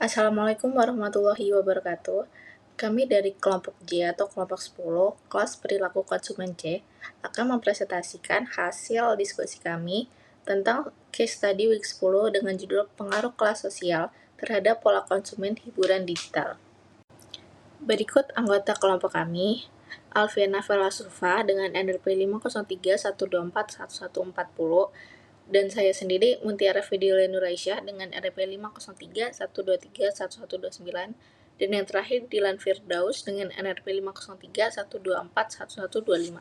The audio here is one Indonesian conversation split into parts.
Assalamualaikum warahmatullahi wabarakatuh. Kami dari kelompok J atau kelompok 10, kelas perilaku konsumen C, akan mempresentasikan hasil diskusi kami tentang case study week 10 dengan judul pengaruh kelas sosial terhadap pola konsumen hiburan digital. Berikut anggota kelompok kami: Alfiana Velasufa dengan NRP 503124140, dan saya sendiri Muntiara Fidila Nuraisyah dengan NRP 50312311129, dan yang terakhir Dilan Firdaus dengan NRP 50312411125.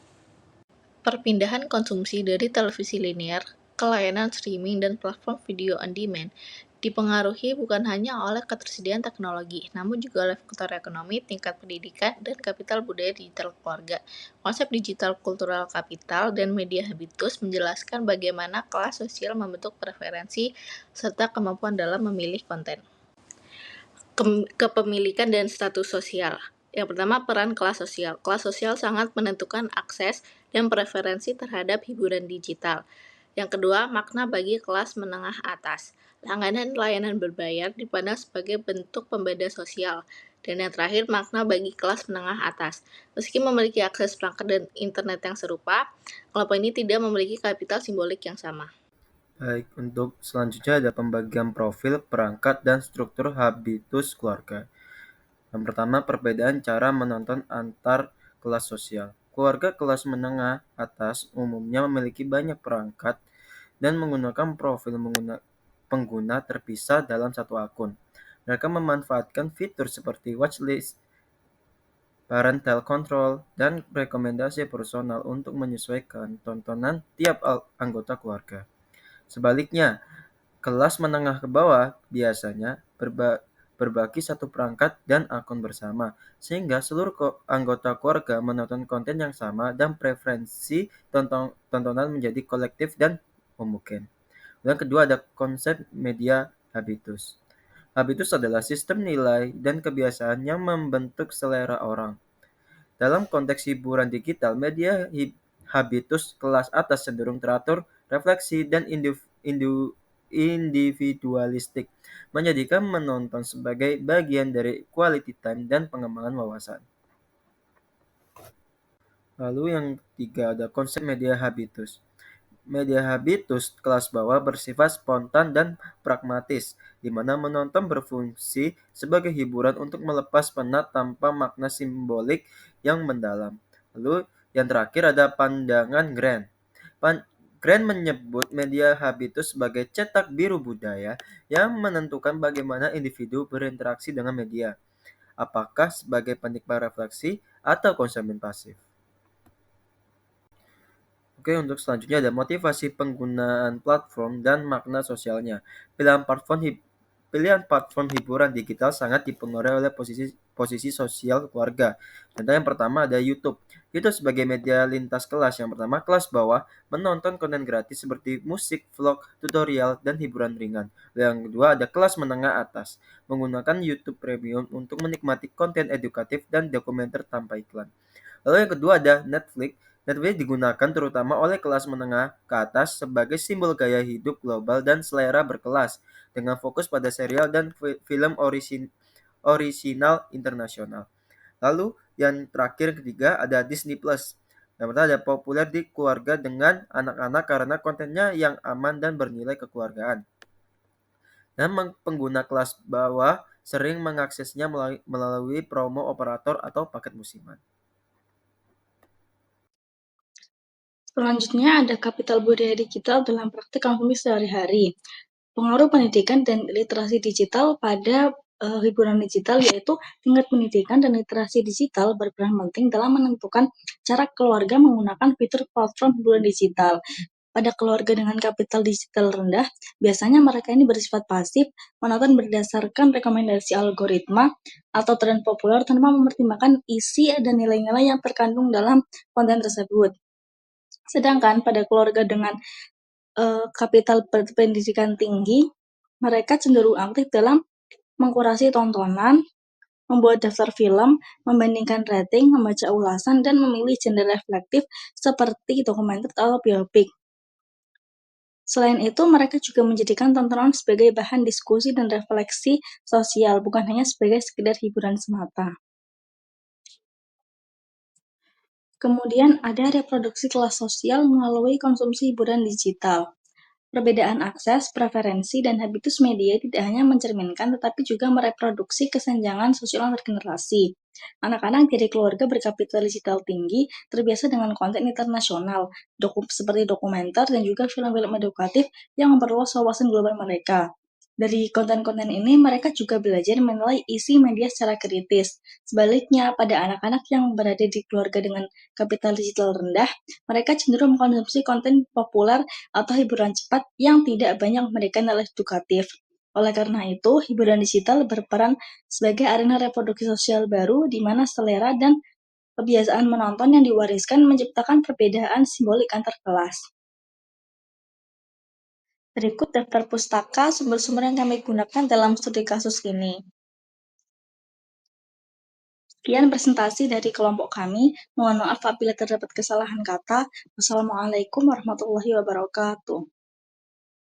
Perpindahan konsumsi dari televisi linear ke layanan streaming dan platform video on demand dipengaruhi bukan hanya oleh ketersediaan teknologi, namun juga oleh faktor ekonomi, tingkat pendidikan, dan kapital budaya digital keluarga. Konsep digital kultural kapital dan media habitus menjelaskan bagaimana kelas sosial membentuk preferensi serta kemampuan dalam memilih konten. Kepemilikan dan status sosial. Yang pertama, peran kelas sosial. Kelas sosial sangat menentukan akses dan preferensi terhadap hiburan digital. Yang kedua, makna bagi kelas menengah atas. Langganan layanan berbayar dipandang sebagai bentuk pembeda sosial. Dan yang terakhir, makna bagi kelas menengah atas. Meski memiliki akses perangkat dan internet yang serupa, kelompok ini tidak memiliki kapital simbolik yang sama. Baik, untuk selanjutnya ada pembagian profil, perangkat, dan struktur habitus keluarga. Yang pertama, perbedaan cara menonton antar kelas sosial. Keluarga kelas menengah atas umumnya memiliki banyak perangkat dan menggunakan profil pengguna terpisah dalam satu akun. Mereka memanfaatkan fitur seperti watchlist, parental control, dan rekomendasi personal untuk menyesuaikan tontonan tiap anggota keluarga. Sebaliknya, kelas menengah ke bawah biasanya berbagi satu perangkat dan akun bersama, sehingga seluruh anggota keluarga menonton konten yang sama dan preferensi tontonan menjadi kolektif dan homogen. Yang kedua ada konsep media habitus. Habitus adalah sistem nilai dan kebiasaan yang membentuk selera orang. Dalam konteks hiburan digital, media habitus kelas atas cenderung teratur, refleksi, dan individualistik, menjadikan menonton sebagai bagian dari quality time dan pengembangan wawasan. Lalu yang ketiga ada konsep media habitus. Media habitus kelas bawah bersifat spontan dan pragmatis, di mana menonton berfungsi sebagai hiburan untuk melepas penat tanpa makna simbolik yang mendalam. Lalu yang terakhir ada pandangan Grant. Grant menyebut media habitus sebagai cetak biru budaya yang menentukan bagaimana individu berinteraksi dengan media, apakah sebagai penikmat refleksi atau konsumen pasif. Oke, untuk selanjutnya ada motivasi penggunaan platform dan makna sosialnya. Pilihan platform hiburan digital sangat dipengaruhi oleh posisi sosial keluarga. Contoh yang pertama ada YouTube. YouTube sebagai media lintas kelas. Yang pertama, kelas bawah menonton konten gratis seperti musik, vlog, tutorial, dan hiburan ringan. Yang kedua ada kelas menengah atas, menggunakan YouTube Premium untuk menikmati konten edukatif dan dokumenter tanpa iklan. Lalu yang kedua ada Netflix. Netflix digunakan terutama oleh kelas menengah ke atas sebagai simbol gaya hidup global dan selera berkelas, dengan fokus pada serial dan film orisinal internasional. Lalu yang terakhir ketiga ada Disney Plus. Yang pertama ada populer di keluarga dengan anak-anak karena kontennya yang aman dan bernilai kekeluargaan. Dan pengguna kelas bawah sering mengaksesnya melalui promo operator atau paket musiman. Selanjutnya ada kapital budaya digital dalam praktik konsumsi sehari-hari. Pengaruh pendidikan dan literasi digital pada hiburan digital, yaitu tingkat pendidikan dan literasi digital berperan penting dalam menentukan cara keluarga menggunakan fitur platform hiburan digital. Pada keluarga dengan kapital digital rendah, biasanya mereka ini bersifat pasif, menonton berdasarkan rekomendasi algoritma atau tren populer tanpa mempertimbangkan isi dan nilai-nilai yang terkandung dalam konten tersebut. Sedangkan pada keluarga dengan kapital pendidikan tinggi, mereka cenderung aktif dalam mengkurasi tontonan, membuat daftar film, membandingkan rating, membaca ulasan, dan memilih genre reflektif seperti dokumenter atau biopik. Selain itu, mereka juga menjadikan tontonan sebagai bahan diskusi dan refleksi sosial, bukan hanya sebagai sekedar hiburan semata. Kemudian ada reproduksi kelas sosial melalui konsumsi hiburan digital. Perbedaan akses, preferensi, dan habitus media tidak hanya mencerminkan tetapi juga mereproduksi kesenjangan sosial antar generasi. Anak-anak dari keluarga berkapital digital tinggi terbiasa dengan konten internasional, seperti dokumenter dan juga film-film edukatif yang memperluas wawasan global mereka. Dari konten-konten ini, mereka juga belajar menilai isi media secara kritis. Sebaliknya, pada anak-anak yang berada di keluarga dengan kapital digital rendah, mereka cenderung mengkonsumsi konten populer atau hiburan cepat yang tidak banyak memberikan nilai edukatif. Oleh karena itu, hiburan digital berperan sebagai arena reproduksi sosial baru di mana selera dan kebiasaan menonton yang diwariskan menciptakan perbedaan simbolik antar kelas. Berikut daftar pustaka sumber-sumber yang kami gunakan dalam studi kasus ini. Sekian presentasi dari kelompok kami. Mohon maaf apabila terdapat kesalahan kata. Wassalamualaikum warahmatullahi wabarakatuh.